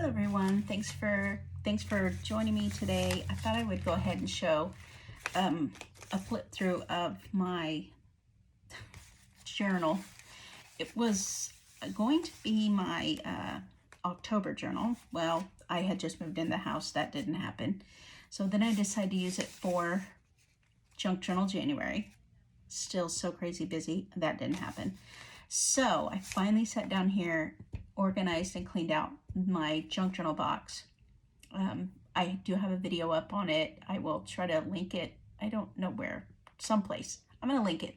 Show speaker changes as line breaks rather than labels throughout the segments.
Hello everyone. Thanks for joining me today. I thought I would go ahead and show a flip through of my journal. It was going to be my October journal. Well, I had just moved in the house. That didn't happen. So then I decided to use it for Junk Journal January. Still so crazy busy. That didn't happen. So I finally sat down here, organized and cleaned out my junk journal box. I do have a video up on it. I will try to link it. I don't know where, someplace. I'm going to link it.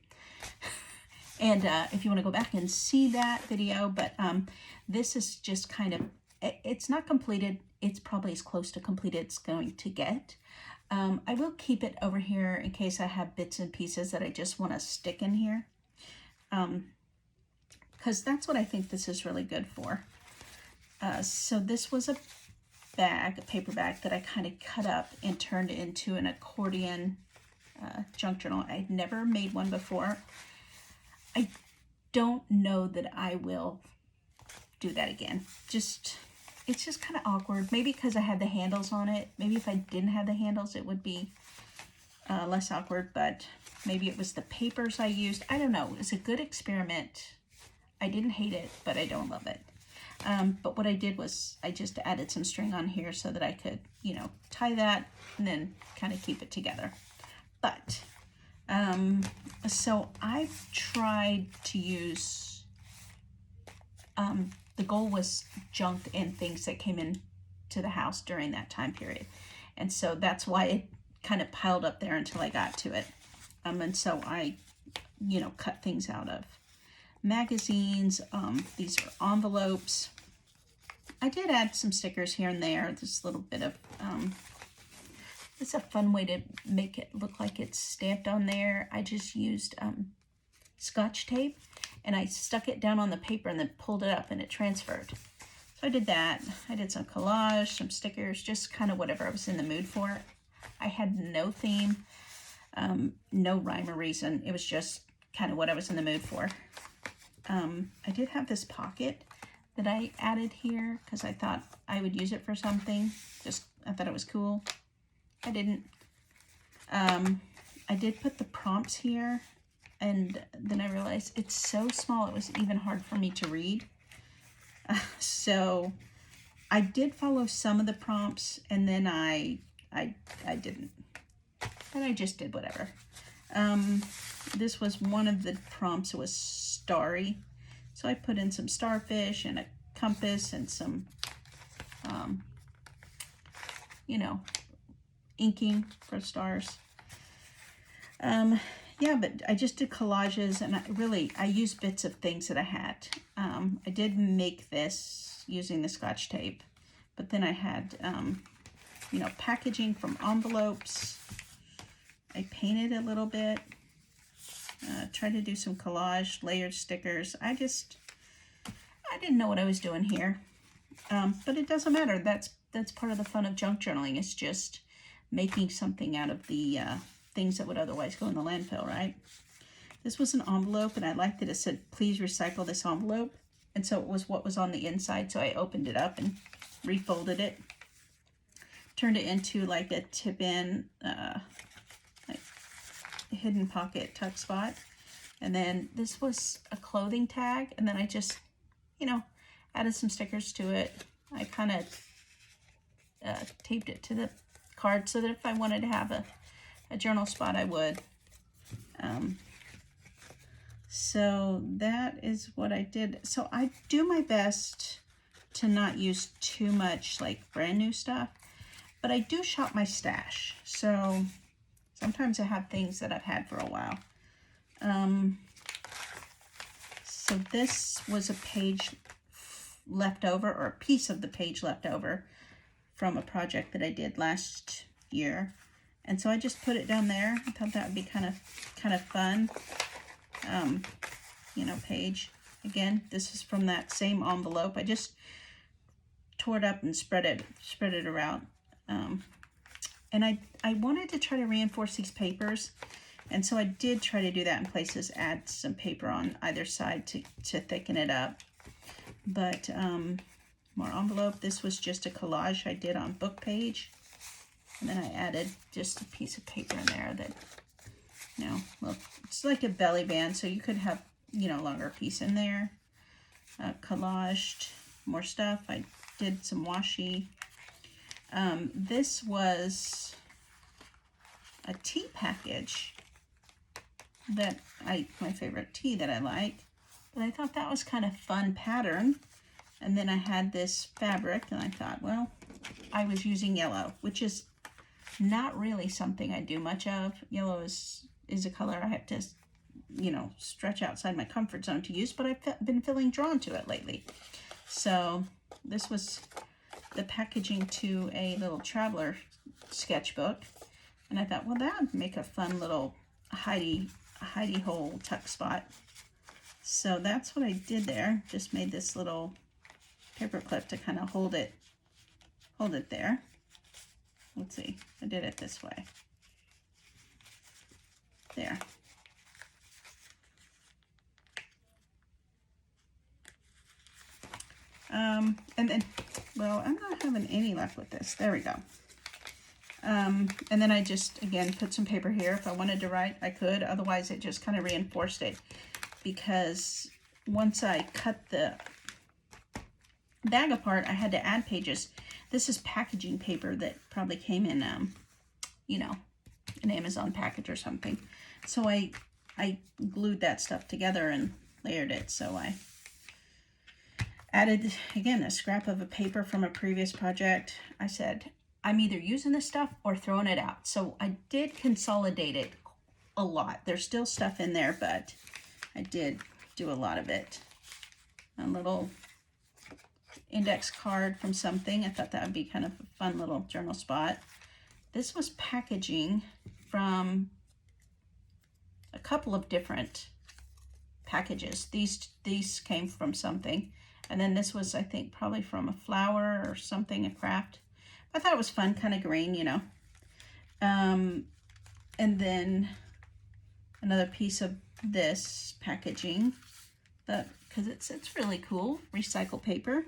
And if you want to go back and see that video, but this is just kind of, it's not completed. It's probably as close to completed it's going to get. I will keep it over here in case I have bits and pieces that I just want to stick in here. Because that's what I think this is really good for. So this was a bag, a paper bag that I kind of cut up and turned into an accordion junk journal. I'd never made one before. I don't know that I will do that again. It's just kind of awkward. Maybe because I had the handles on it. Maybe if I didn't have the handles, it would be less awkward, but maybe it was the papers I used. I don't know. It was a good experiment. I didn't hate it, but I don't love it. But what I did was I just added some string on here so that I could, tie that and then kind of keep it together. But, so I've tried to use, the goal was junk and things that came in to the house during that time period. And so that's why it kind of piled up there until I got to it. And so I, cut things out of magazines. These are envelopes. I did add some stickers here and there. This little bit of, it's a fun way to make it look like it's stamped on there. I just used Scotch tape and I stuck it down on the paper and then pulled it up and it transferred. So I did that. I did some collage, some stickers, just kind of whatever I was in the mood for. I had no theme, no rhyme or reason. It was just kind of what I was in the mood for. I did have this pocket that I added here because I thought I would use it for something. I thought it was cool. I didn't. I did put the prompts here, and then I realized it's so small it was even hard for me to read. So I did follow some of the prompts, and then I didn't. And I just did whatever. This was one of the prompts. It was starry. So I put in some starfish and a compass and some, inking for stars. Yeah, but I just did collages and I used bits of things that I had. I did make this using the Scotch tape, but then I had, packaging from envelopes. I painted a little bit. Tried to do some collage, layered stickers. I didn't know what I was doing here. But it doesn't matter. That's part of the fun of junk journaling. It's just making something out of the things that would otherwise go in the landfill, right? This was an envelope, and I liked that it said, please recycle this envelope. And so it was what was on the inside. So I opened it up and refolded it. Turned it into like a tip-in, hidden pocket tuck spot. And then this was a clothing tag, and then I just added some stickers to it. I kind of taped it to the card so that if I wanted to have a journal spot I would. So that is what I did. So I do my best to not use too much like brand new stuff, but I do shop my stash. So sometimes I have things that I've had for a while. So this was a page left over, or a piece of the page left over from a project that I did last year. And so I just put it down there. I thought that would be kind of fun. Page. Again, this is from that same envelope. I just tore it up and spread it around. And I wanted to try to reinforce these papers. And so I did try to do that in places, add some paper on either side to thicken it up. But more envelope. This was just a collage I did on Book Page. And then I added just a piece of paper in there that, you know, well, it's like a belly band, so you could have, you know, a longer piece in there. Collaged more stuff. I did some washi. This was a tea package that my favorite tea that I like. But I thought that was kind of fun pattern. And then I had this fabric, and I thought, well, I was using yellow, which is not really something I do much of. Yellow is a color I have to, you know, stretch outside my comfort zone to use, but I've been feeling drawn to it lately. So this was the packaging to a little traveler sketchbook. And I thought, well, that would make a fun little hidey hole tuck spot. So that's what I did there. Just made this little paper clip to kind of hold it there. Let's see, I did it this way. There. And then, well, I'm not having any luck with this. There we go. And then I just, again, put some paper here. If I wanted to write, I could. Otherwise, it just kind of reinforced it. Because once I cut the bag apart, I had to add pages. This is packaging paper that probably came in, you know, an Amazon package or something. So I glued that stuff together and layered it. So I added, again, a scrap of a paper from a previous project. I said, I'm either using this stuff or throwing it out. So I did consolidate it a lot. There's still stuff in there, but I did do a lot of it. A little index card from something. I thought that would be kind of a fun little journal spot. This was packaging from a couple of different packages. These came from something. And then this was, I think, probably from a flower or something, a craft. I thought it was fun, kind of green, you know. And then another piece of this packaging, because it's really cool, recycled paper,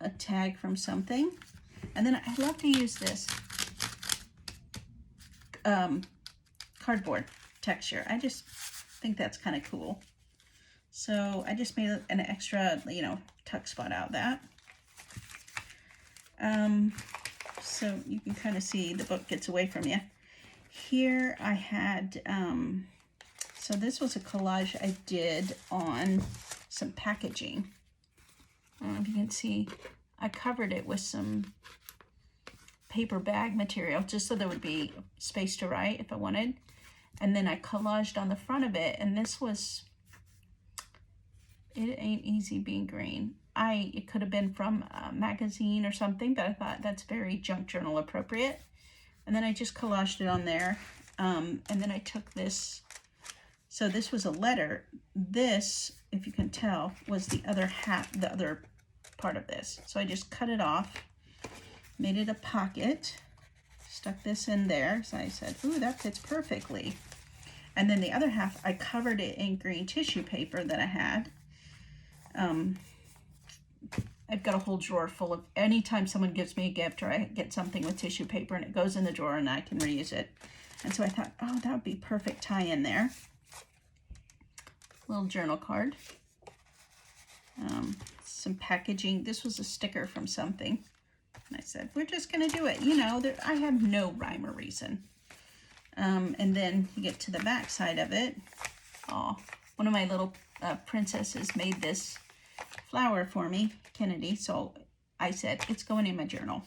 a tag from something. And then I love to use this cardboard texture. I just think that's kind of cool. So I just made an extra, you know, tuck spot out of that. So you can kind of see the book gets away from you. Here I had, so this was a collage I did on some packaging. I don't know if you can see, I covered it with some paper bag material just so there would be space to write if I wanted. And then I collaged on the front of it, and this was, it ain't easy being green. It could have been from a magazine or something, but I thought that's very junk journal appropriate. And then I just collaged it on there. And then I took this, so this was a letter. This, if you can tell, was the other part of this. So I just cut it off, made it a pocket, stuck this in there. So I said, ooh, that fits perfectly. And then the other half, I covered it in green tissue paper that I had. I've got a whole drawer full of, anytime someone gives me a gift or I get something with tissue paper and it goes in the drawer and I can reuse it. And so I thought, oh, that would be perfect tie in there. Little journal card. Some packaging. This was a sticker from something. And I said, we're just going to do it. You know, I have no rhyme or reason. And then you get to the back side of it. Oh, one of my little princesses made this flower for me, Kennedy, so I said it's going in my journal.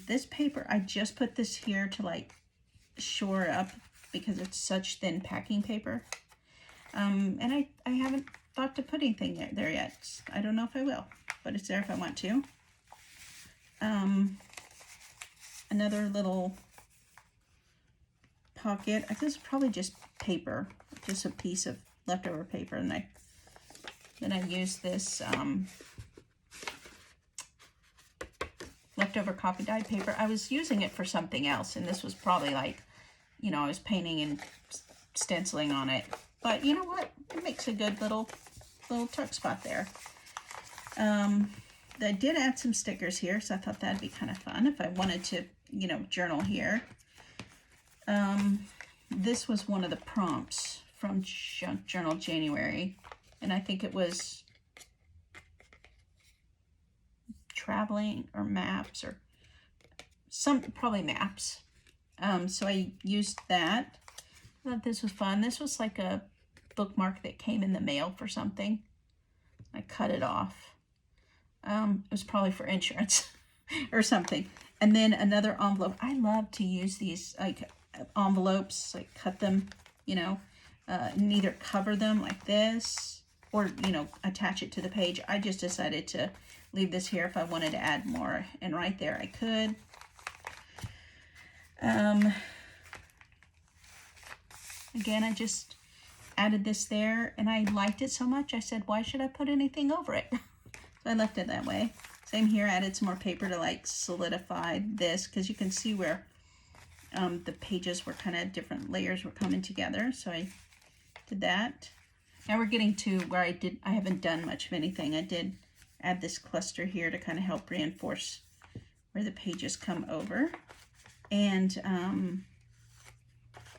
This paper, I just put this here to like shore up because it's such thin packing paper. And I haven't thought to put anything there yet. I don't know if I will, but it's there if I want to. Another little pocket. This is probably just paper, just a piece of leftover paper, and then I used this leftover copy dyed paper. I was using it for something else, and this was probably like, you know, I was painting and stenciling on it. But you know what? It makes a good little tuck spot there. I did add some stickers here, so I thought that'd be kind of fun if I wanted to, you know, journal here. This was one of the prompts from Junk Journal January, and I think it was traveling or maps or probably maps. So I used that. I thought this was fun. This was like a bookmark that came in the mail for something. I cut it off. It was probably for insurance or something. And then another envelope. I love to use these like envelopes, like cut them, you know, and either cover them like this or, you know, attach it to the page. I just decided to leave this here if I wanted to add more. And right there I could. Again, I just added this there, and I liked it so much, I said, why should I put anything over it? So I left it that way. Same here, added some more paper to like solidify this, because you can see where the pages were kind of different layers were coming together. So I did that. Now we're getting to where I haven't done much of anything. I did add this cluster here to kind of help reinforce where the pages come over. And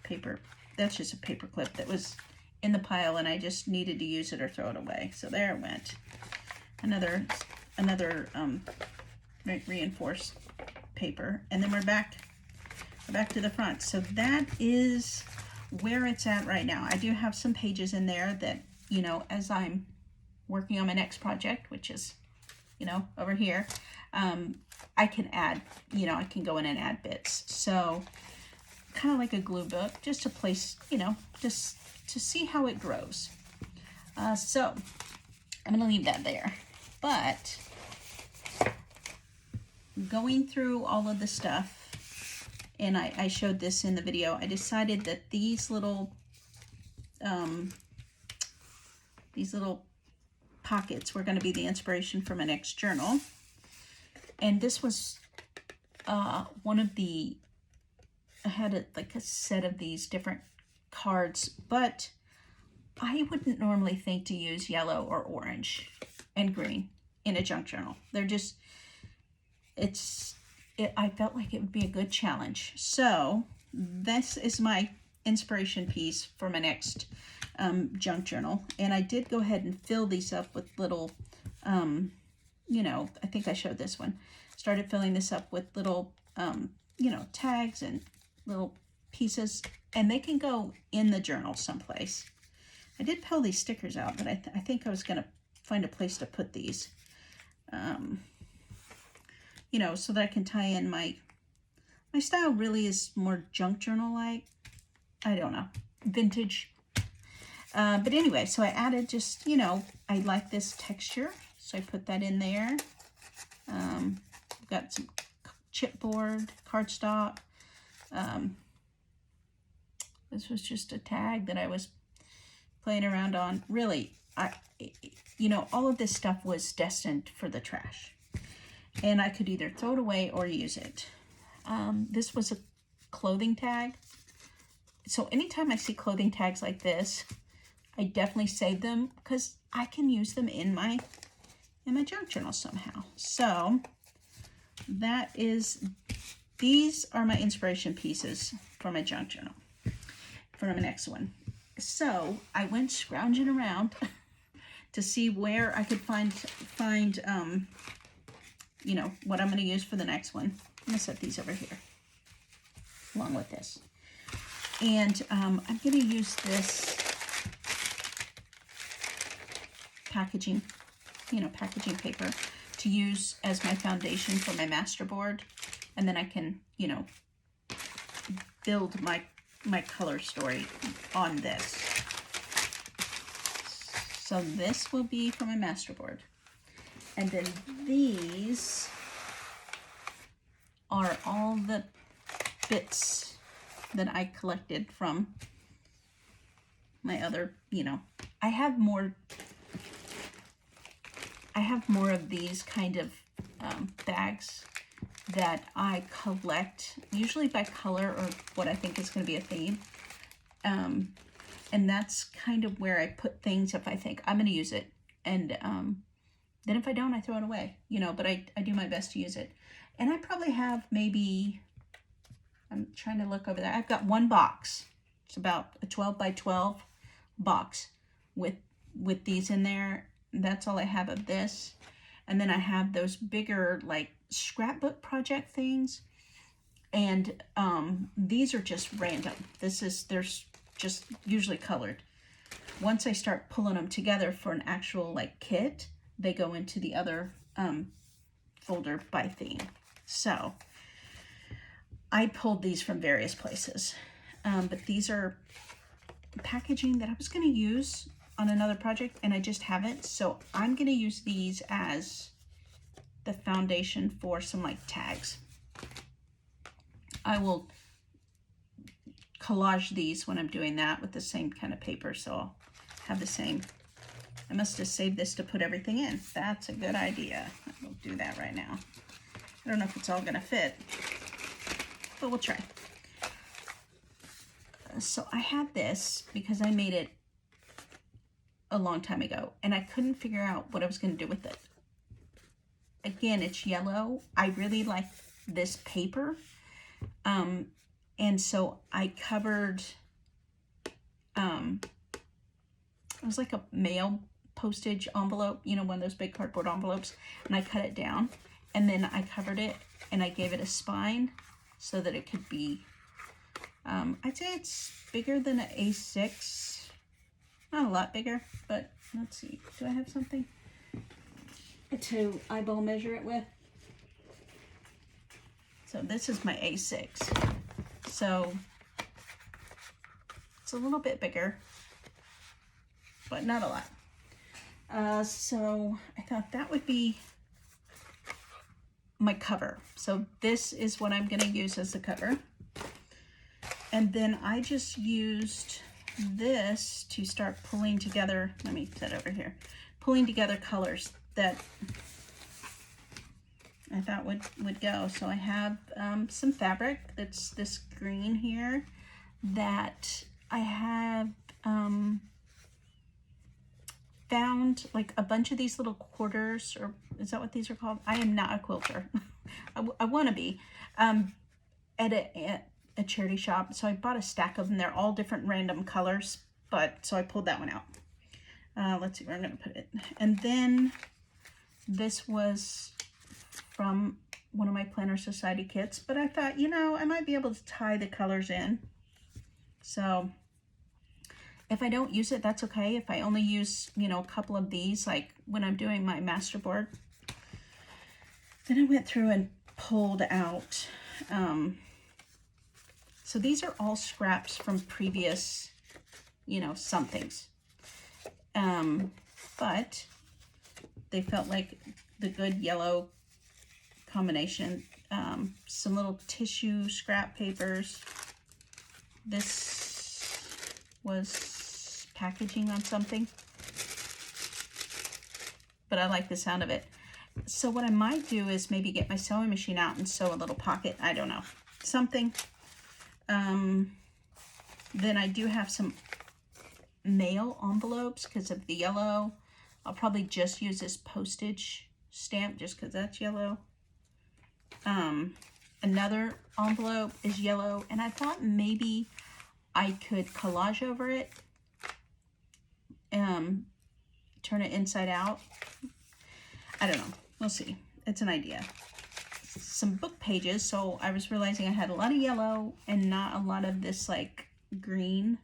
paper, that's just a paper clip that was in the pile and I just needed to use it or throw it away. So there it went. Another reinforced paper. And then we're back to the front. So that is where it's at right now. I do have some pages in there that, you know, as I'm working on my next project, which is, you know, over here, I can add, you know, I can go in and add bits. So kind of like a glue book, just to place, you know, just to see how it grows. So I'm going to leave that there. But going through all of the stuff, and I showed this in the video, I decided that these little pockets were going to be the inspiration for my next journal. And this was one of the, I had like a set of these different cards, but I wouldn't normally think to use yellow or orange and green in a junk journal. They're just, I felt like it would be a good challenge. So this is my inspiration piece for my next junk journal. And I did go ahead and fill these up with little, you know, I think I showed this one. Started filling this up with little, you know, tags and little pieces, and they can go in the journal someplace. I did pull these stickers out, but I think I was going to find a place to put these, you know, so that I can tie in my style really is more junk journal like, I don't know, vintage. But anyway, so I added just, you know, I like this texture, so I put that in there. Got some chipboard, cardstock. This was just a tag that I was playing around on. Really, you know, all of this stuff was destined for the trash. And I could either throw it away or use it. This was a clothing tag. So anytime I see clothing tags like this, I definitely save them because I can use them in my junk journal somehow. So these are my inspiration pieces for my junk journal for my next one. So I went scrounging around to see where I could find you know, what I'm going to use for the next one. I'm going to set these over here along with this. And I'm going to use this packaging paper to use as my foundation for my master board. And then I can, you know, build my color story on this. So this will be for my master board. And then these are all the bits that I collected from my other, you know, I have more of these kind of bags that I collect, usually by color or what I think is going to be a theme. And that's kind of where I put things if I think I'm going to use it. And Then if I don't, I throw it away, you know, but I do my best to use it. And I probably have maybe, I'm trying to look over there. I've got one box. It's about a 12 by 12 box with these in there. That's all I have of this. And then I have those bigger like scrapbook project things. And these are just random. There's just usually colored. Once I start pulling them together for an actual like kit, they go into the other folder by theme. So I pulled these from various places, but these are packaging that I was going to use on another project and I just haven't. So I'm going to use these as the foundation for some like tags. I will collage these when I'm doing that with the same kind of paper, so I'll have the same. I must have saved this to put everything in. That's a good idea. I will do that right now. I don't know if it's all gonna fit, but we'll try. So I have this because I made it a long time ago and I couldn't figure out what I was gonna do with it. Again, it's yellow. I really like this paper. And so I covered, it was like a mail postage envelope, you know, one of those big cardboard envelopes, and I cut it down and then I covered it and I gave it a spine so that it could be, I'd say it's bigger than an A6, not a lot bigger, but let's see, do I have something to eyeball measure it with? So this is my A6. So it's a little bit bigger, but not a lot. So I thought that would be my cover. So this is what I'm going to use as the cover. And then I just used this to start pulling together, let me set over here, pulling together colors that I thought would go. So I have some fabric that's this green here that I have found like a bunch of these little quarters, or is that what these are called? I am not a quilter. I want to be at a charity shop. So I bought a stack of them. They're all different random colors, but so I pulled that one out. Let's see where I'm going to put it. And then this was from one of my Planner Society kits, but I thought, you know, I might be able to tie the colors in. So if I don't use it, that's okay. If I only use, you know, a couple of these, like when I'm doing my masterboard, then I went through and pulled out. So these are all scraps from previous, you know, somethings. But they felt like the good yellow combination. Some little tissue scrap papers. This was packaging on something, but I like the sound of it. So what I might do is maybe get my sewing machine out and sew a little pocket. I don't know, something. Then I do have some mail envelopes because of the yellow. I'll probably just use this postage stamp just because that's yellow. Another envelope is yellow, and I thought maybe I could collage over it, turn it inside out. I don't know, we'll see. It's an idea. Some book pages, so I was realizing I had a lot of yellow and not a lot of this like green.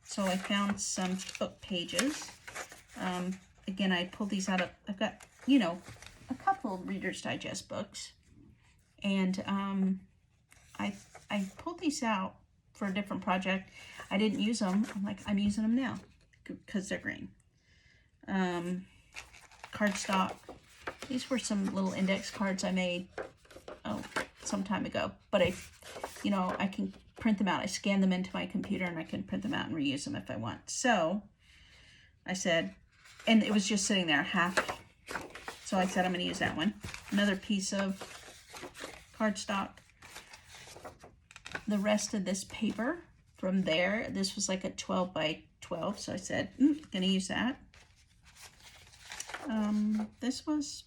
So I found some book pages. Again, I pulled these out of, I've got, you know, a couple Reader's Digest books, and I pulled these out for a different project. I didn't use them. I'm like, I'm using them now because they're green. Cardstock. These were some little index cards I made some time ago, but you know, I can print them out. I scan them into my computer and I can print them out and reuse them if I want. So I said, and it was just sitting there half. So I said, I'm going to use that one. Another piece of cardstock. The rest of this paper from there, this was like a 12 by 12. So I said, going to use that. This was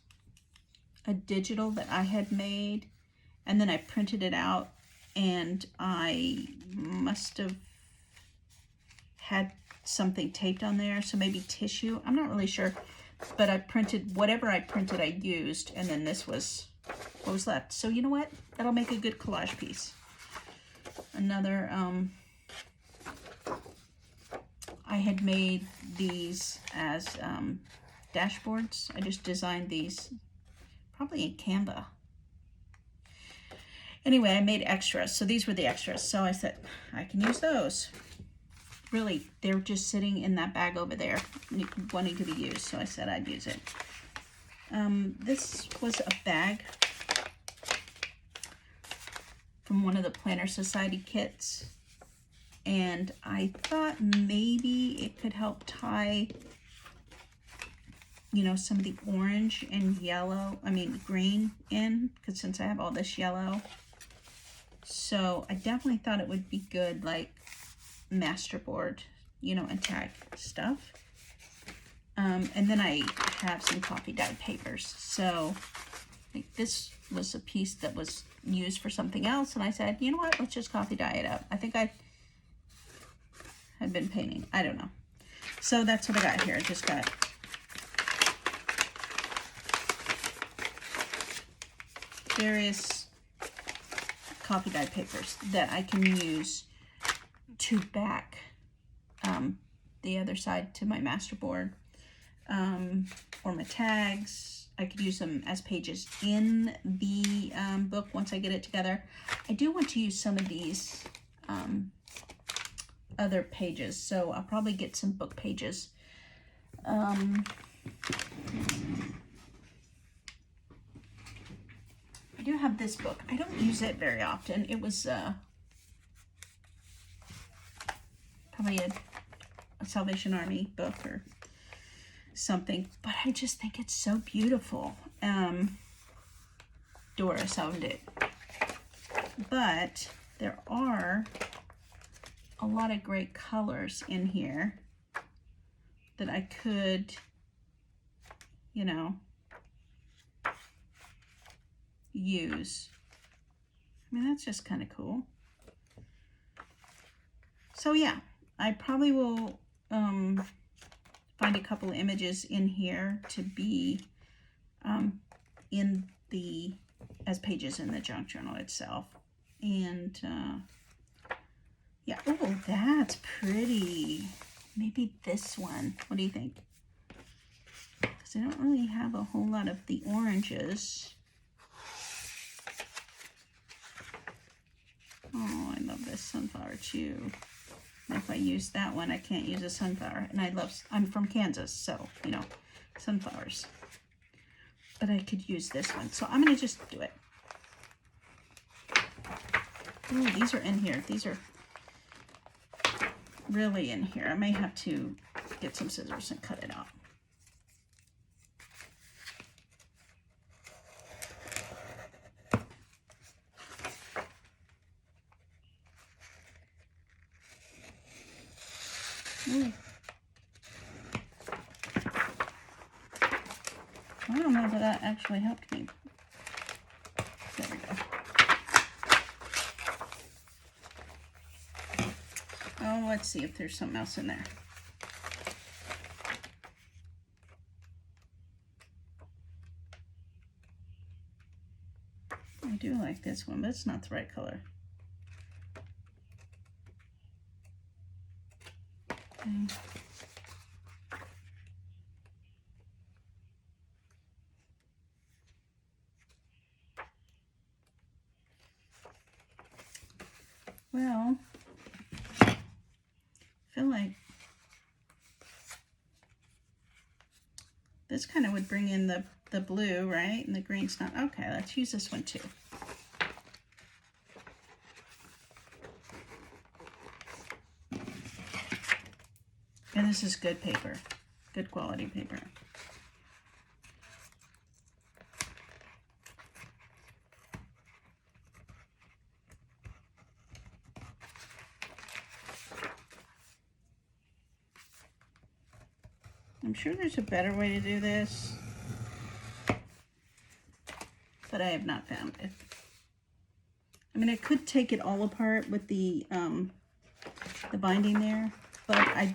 a digital that I had made, and then I printed it out, and I must have had something taped on there, so maybe tissue. I'm not really sure, but I printed whatever I printed, I used, and then this was what was left. So you know what? That'll make a good collage piece. Another, I had made these as dashboards. I just designed these probably in Canva. Anyway, I made extras. So these were the extras. So I said, I can use those. Really, they're just sitting in that bag over there, wanting to be used. So I said I'd use it. This was a bag from one of the Planner Society kits. And I thought maybe it could help tie, you know, some of the orange and yellow, green in, because since I have all this yellow. So I definitely thought it would be good, like masterboard, you know, and tag stuff. And then I have some coffee dyed papers. So like this was a piece that was used for something else, and I said, you know what, let's just coffee dye it up. I think I had been painting, I don't know. So that's what I got here. I just got various coffee dyed papers that I can use to back the other side to my masterboard, or my tags. I could use them as pages in the book once I get it together. I do want to use some of these other pages, so I'll probably get some book pages. I do have this book. I don't use it very often. It was probably a Salvation Army book or something, but I just think it's so beautiful. Doris owned it. But there are a lot of great colors in here that I could, you know, use. I mean, that's just kind of cool. So yeah, I probably will find a couple of images in here to be in the as pages in the junk journal itself. And yeah, oh, that's pretty. Maybe this one. What do you think? Because I don't really have a whole lot of the oranges. Oh, I love this sunflower too. And if I use that one, I can't use a sunflower. And I'm from Kansas, so, you know, sunflowers. But I could use this one. So I'm going to just do it. Ooh, these are in here. These are really in here. I may have to get some scissors and cut it out. Ooh. I don't know that that actually helped me. There we go. Oh, let's see if there's something else in there. I do like this one, but it's not the right color. Okay. Well, I feel like this kind of would bring in the blue, right? And the green's not. Okay, let's use this one too. And this is good paper, good quality paper. I'm sure there's a better way to do this, but I have not found it. I mean, I could take it all apart with the binding there, but I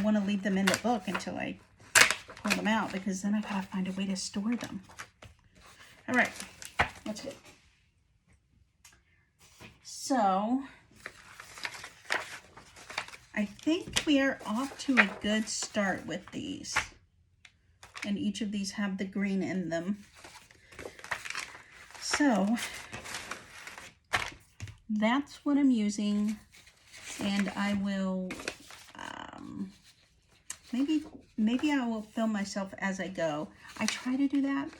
want to leave them in the book until I pull them out, because then I gotta find a way to store them. All right, that's good. So I think we are off to a good start with these. And each of these have the green in them. So that's what I'm using. And I will, maybe I will film myself as I go. I try to do that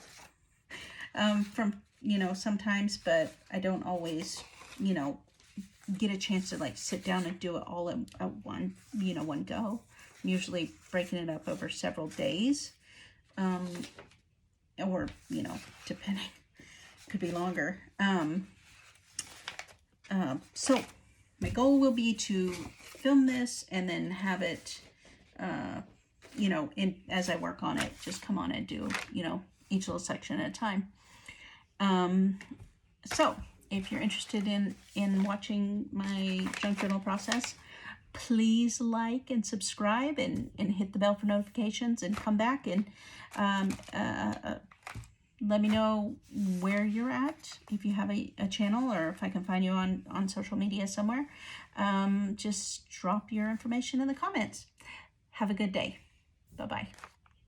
sometimes, but I don't always, get a chance to like sit down and do it all at one go. I'm usually breaking it up over several days, or depending, could be longer. So my goal will be to film this and then have it, as I work on it, just come on and do, each little section at a time. So if you're interested in watching my junk journal process, please like and subscribe and hit the bell for notifications, and come back and let me know where you're at, if you have a channel, or if I can find you on social media somewhere. Just drop your information in the comments. Have a good day. Bye-bye.